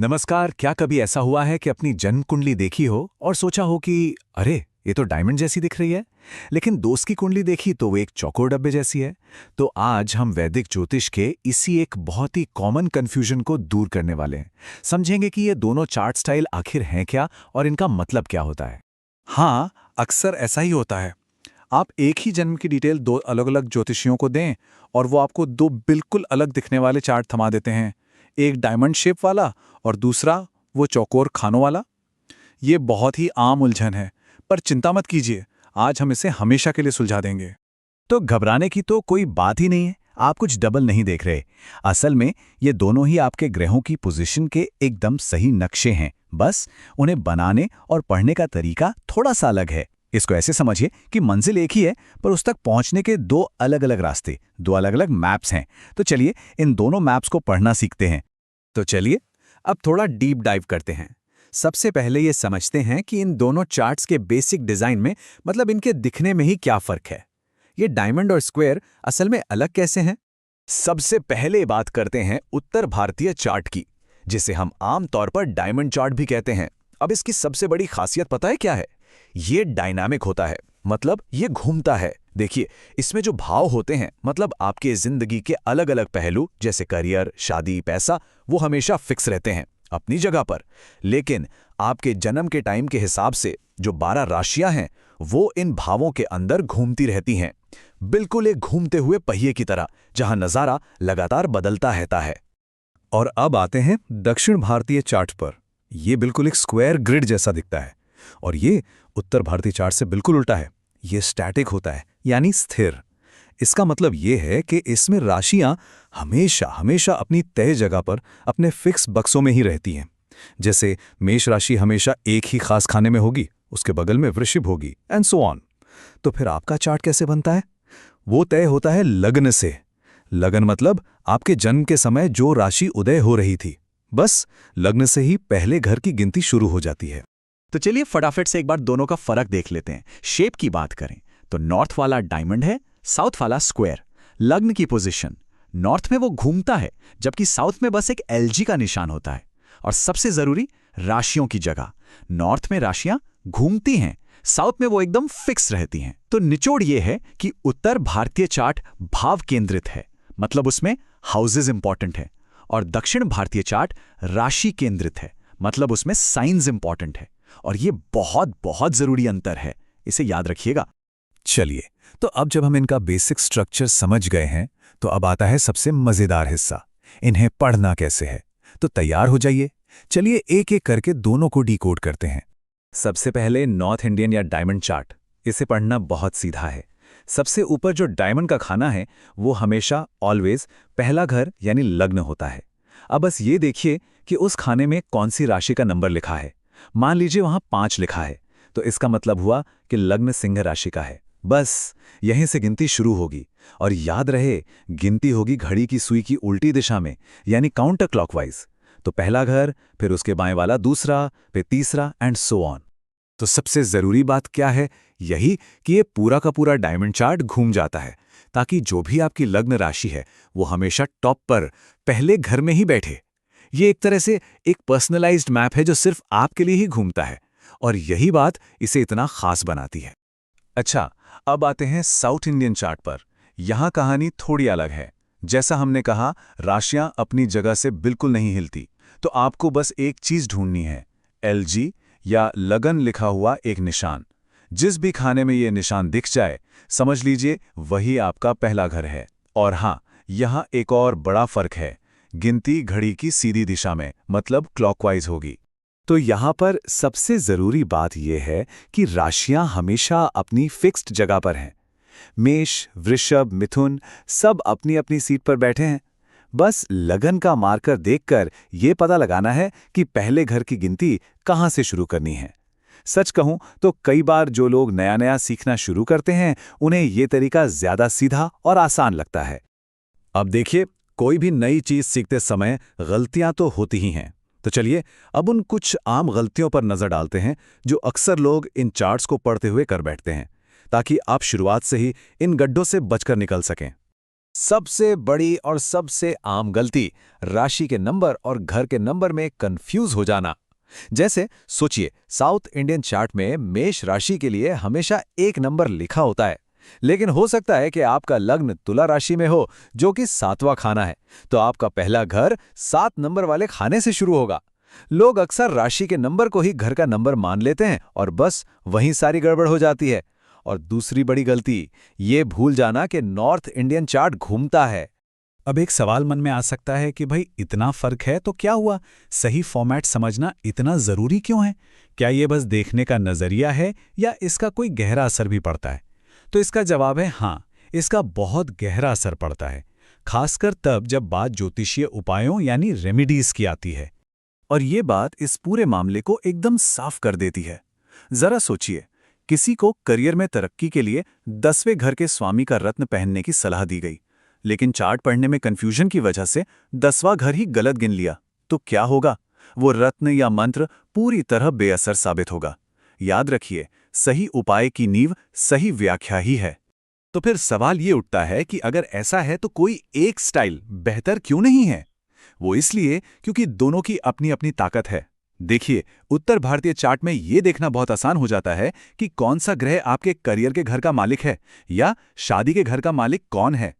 नमस्कार। क्या कभी ऐसा हुआ है कि अपनी जन्म कुंडली देखी हो और सोचा हो कि अरे ये तो डायमंड जैसी दिख रही है, लेकिन दोस्त की कुंडली देखी तो वो एक चौकोर डब्बे जैसी है। तो आज हम वैदिक ज्योतिष के इसी एक बहुत ही कॉमन कंफ्यूजन को दूर करने वाले हैं। समझेंगे कि ये दोनों चार्ट स्टाइल आखिर हैं क्या और इनका मतलब क्या होता है। हाँ, अक्सर ऐसा ही होता है। आप एक ही जन्म की डिटेल दो अलग-अलग ज्योतिषियों को दें और वो आपको दो बिल्कुल अलग दिखने वाले चार्ट थमा देते हैं। एक डायमंड शेप वाला और दूसरा वो चौकोर खानों वाला। ये बहुत ही आम उलझन है, पर चिंता मत कीजिए, आज हम इसे हमेशा के लिए सुलझा देंगे। तो घबराने की तो कोई बात ही नहीं है। आप कुछ डबल नहीं देख रहे। असल में ये दोनों ही आपके ग्रहों की पोजीशन के एकदम सही नक्शे हैं। बस उन्हें बनाने और पढ़ने का तरीका थोड़ा सा अलग है। इसको ऐसे समझिए कि मंजिल एक ही है, पर उस तक पहुंचने के दो अलग अलग रास्ते, दो अलग अलग मैप्स हैं। तो चलिए इन दोनों मैप्स को पढ़ना सीखते हैं। तो चलिए अब थोड़ा डीप डाइव करते हैं। सबसे पहले ये समझते हैं कि इन दोनों चार्ट्स के बेसिक डिजाइन में, मतलब इनके दिखने में ही क्या फर्क है। ये डायमंड और स्क्वायर असल में अलग कैसे हैं? सबसे पहले बात करते हैं उत्तर भारतीय चार्ट की, जिसे हम आम तौर पर डायमंड चार्ट भी कहते हैं। अब इसकी सबसे बड़ी खासियत पता है क्या है? ये डायनामिक होता है, मतलब ये घूमता है। देखिए, इसमें जो भाव होते हैं, मतलब आपके जिंदगी के अलग अलग पहलू जैसे करियर, शादी, पैसा, वो हमेशा फिक्स रहते हैं अपनी जगह पर। लेकिन आपके जन्म के टाइम के हिसाब से जो 12 राशियां हैं, वो इन भावों के अंदर घूमती रहती हैं, बिल्कुल एक घूमते हुए पहिए की तरह, जहां नजारा लगातार बदलता रहता है। और अब आते हैं दक्षिण भारतीय चार्ट पर। ये बिल्कुल एक स्क्वायर ग्रिड जैसा दिखता है और ये उत्तर भारतीय चार्ट से बिल्कुल उल्टा है। ये स्टैटिक होता है, यानी स्थिर। इसका मतलब ये है कि इसमें राशियां हमेशा हमेशा अपनी तय जगह पर अपने फिक्स बक्सों में ही रहती हैं। जैसे मेष राशि हमेशा एक ही खास खाने में होगी, उसके बगल में वृषभ होगी, एंड सो ऑन। तो फिर आपका चार्ट कैसे बनता है? वो तय होता है लग्न से। लगन मतलब आपके जन्म के समय जो राशि उदय हो रही थी, बस लग्न से ही पहले घर की गिनती शुरू हो जाती है। तो चलिए फटाफट से एक बार दोनों का फर्क देख लेते हैं। शेप की बात करें तो नॉर्थ वाला डायमंड है, साउथ वाला स्क्वायर। लग्न की पोजीशन, नॉर्थ में वो घूमता है, जबकि साउथ में बस एक एलजी का निशान होता है। और सबसे जरूरी, राशियों की जगह, नॉर्थ में राशियां घूमती हैं, साउथ में वो एकदम फिक्स रहती हैं। तो निचोड़ ये है कि उत्तर भारतीय चार्ट भाव केंद्रित है, मतलब उसमें हाउसेज इंपॉर्टेंट है, और दक्षिण भारतीय चार्ट राशि केंद्रित है, मतलब उसमें साइंस इंपॉर्टेंट है। और ये बहुत बहुत जरूरी अंतर है, इसे याद रखिएगा। चलिए, तो अब जब हम इनका बेसिक स्ट्रक्चर समझ गए हैं, तो अब आता है सबसे मजेदार हिस्सा, इन्हें पढ़ना कैसे है। तो तैयार हो जाइए, चलिए एक एक करके दोनों को डिकोड करते हैं। सबसे पहले नॉर्थ इंडियन या डायमंड चार्ट। इसे पढ़ना बहुत सीधा है। सबसे ऊपर जो डायमंड का खाना है, वो हमेशा ऑलवेज पहला घर यानी लग्न होता है। अब बस ये देखिए कि उस खाने में कौन सी राशि का नंबर लिखा है। मान लीजिए वहां 5 लिखा है, तो इसका मतलब हुआ कि लग्न सिंह राशि का है। बस यहीं से गिनती शुरू होगी। और याद रहे, गिनती होगी घड़ी की सुई की उल्टी दिशा में, यानी काउंटर क्लॉकवाइज। तो पहला घर, फिर उसके बाएं वाला दूसरा, फिर तीसरा, एंड सो ऑन। तो सबसे जरूरी बात क्या है? यही कि ये पूरा का पूरा डायमंड चार्ट घूम जाता है, ताकि जो भी आपकी लग्न राशि है, वो हमेशा टॉप पर पहले घर में ही बैठे। ये एक तरह से एक पर्सनलाइज्ड मैप है जो सिर्फ आपके लिए ही घूमता है, और यही बात इसे इतना खास बनाती है। अच्छा, अब आते हैं साउथ इंडियन चार्ट पर। यहाँ कहानी थोड़ी अलग है। जैसा हमने कहा, राशियां अपनी जगह से बिल्कुल नहीं हिलती, तो आपको बस एक चीज ढूंढनी है, एलजी या लगन लिखा हुआ एक निशान। जिस भी खाने में ये निशान दिख जाए, समझ लीजिए वही आपका पहला घर है। और हाँ, यहाँ एक और बड़ा फर्क है, गिनती घड़ी की सीधी दिशा में, मतलब क्लॉकवाइज होगी। तो यहाँ पर सबसे जरूरी बात यह है कि राशियां हमेशा अपनी फिक्स्ड जगह पर हैं। मेष, वृषभ, मिथुन सब अपनी अपनी सीट पर बैठे हैं। बस लगन का मार्कर देखकर ये पता लगाना है कि पहले घर की गिनती कहाँ से शुरू करनी है। सच कहूं तो कई बार जो लोग नया नया सीखना शुरू करते हैं, उन्हें ये तरीका ज्यादा सीधा और आसान लगता है। अब देखिए, कोई भी नई चीज सीखते समय गलतियां तो होती ही हैं। तो चलिए अब उन कुछ आम गलतियों पर नजर डालते हैं जो अक्सर लोग इन चार्ट्स को पढ़ते हुए कर बैठते हैं, ताकि आप शुरुआत से ही इन गड्ढों से बचकर निकल सकें। सबसे बड़ी और सबसे आम गलती, राशि के नंबर और घर के नंबर में कंफ्यूज हो जाना। जैसे सोचिए, साउथ इंडियन चार्ट में मेष राशि के लिए हमेशा एक नंबर लिखा होता है, लेकिन हो सकता है कि आपका लग्न तुला राशि में हो, जो कि 7वां खाना है, तो आपका पहला घर 7 नंबर वाले खाने से शुरू होगा। लोग अक्सर राशि के नंबर को ही घर का नंबर मान लेते हैं और बस वहीं सारी गड़बड़ हो जाती है। और दूसरी बड़ी गलती, ये भूल जाना कि नॉर्थ इंडियन चार्ट घूमता है। अब एक सवाल मन में आ सकता है कि भाई इतना फर्क है तो क्या हुआ, सही फॉर्मेट समझना इतना जरूरी क्यों है? क्या ये बस देखने का नजरिया है या इसका कोई गहरा असर भी पड़ता है? तो इसका जवाब है हाँ, इसका बहुत गहरा असर पड़ता है, खासकर तब जब बात ज्योतिषीय उपायों यानी रेमेडीज की आती है। और ये बात इस पूरे मामले को एकदम साफ कर देती है। जरा सोचिए, किसी को करियर में तरक्की के लिए 10वें घर के स्वामी का रत्न पहनने की सलाह दी गई, लेकिन चार्ट पढ़ने में कंफ्यूजन की वजह से 10वां घर ही गलत गिन लिया, तो क्या होगा? वो रत्न या मंत्र पूरी तरह बेअसर साबित होगा। याद रखिए, सही उपाय की नींव सही व्याख्या ही है। तो फिर सवाल ये उठता है कि अगर ऐसा है तो कोई एक स्टाइल बेहतर क्यों नहीं है? वो इसलिए क्योंकि दोनों की अपनी अपनी ताकत है। देखिए, उत्तर भारतीय चार्ट में ये देखना बहुत आसान हो जाता है कि कौन सा ग्रह आपके करियर के घर का मालिक है या शादी के घर का मालिक कौन है।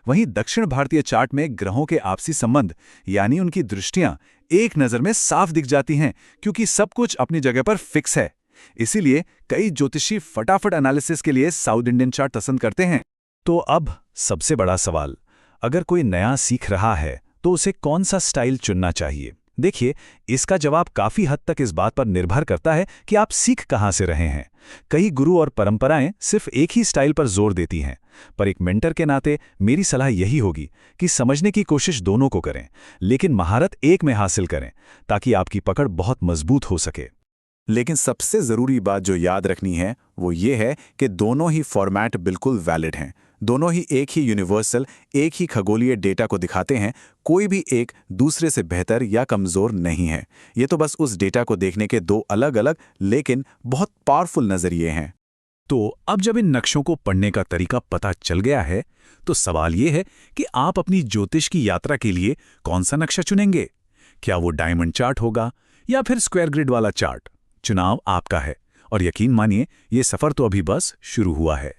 वहीं दक्षिण भारतीय चार्ट में ग्रहों के आपसी संबंध यानी उनकी दृष्टियां एक नज़र में साफ दिख जाती हैं, क्योंकि सब कुछ अपनी जगह पर फिक्स है। इसीलिए कई ज्योतिषी फटाफट एनालिसिस के लिए साउथ इंडियन चार्ट पसंद करते हैं। तो अब सबसे बड़ा सवाल, अगर कोई नया सीख रहा है तो उसे कौन सा स्टाइल चुनना चाहिए? देखिए, इसका जवाब काफी हद तक इस बात पर निर्भर करता है कि आप सीख कहां से रहे हैं। कई गुरु और परंपराएं सिर्फ एक ही स्टाइल पर जोर देती हैं, पर एक मेंटर के नाते मेरी सलाह यही होगी कि समझने की कोशिश दोनों को करें, लेकिन महारत एक में हासिल करें, ताकि आपकी पकड़ बहुत मजबूत हो सके। लेकिन सबसे ज़रूरी बात जो याद रखनी है वो ये है कि दोनों ही फॉर्मेट बिल्कुल वैलिड हैं। दोनों ही एक ही यूनिवर्सल, एक ही खगोलीय डेटा को दिखाते हैं। कोई भी एक दूसरे से बेहतर या कमज़ोर नहीं है। ये तो बस उस डेटा को देखने के दो अलग अलग लेकिन बहुत पावरफुल नज़रिए हैं। तो अब जब इन नक्शों को पढ़ने का तरीका पता चल गया है, तो सवाल ये है कि आप अपनी ज्योतिष की यात्रा के लिए कौन सा नक्शा चुनेंगे? क्या वो डायमंड चार्ट होगा या फिर स्क्वायर ग्रिड वाला चार्ट? चुनाव आपका है, और यकीन मानिए, ये सफ़र तो अभी बस शुरू हुआ है।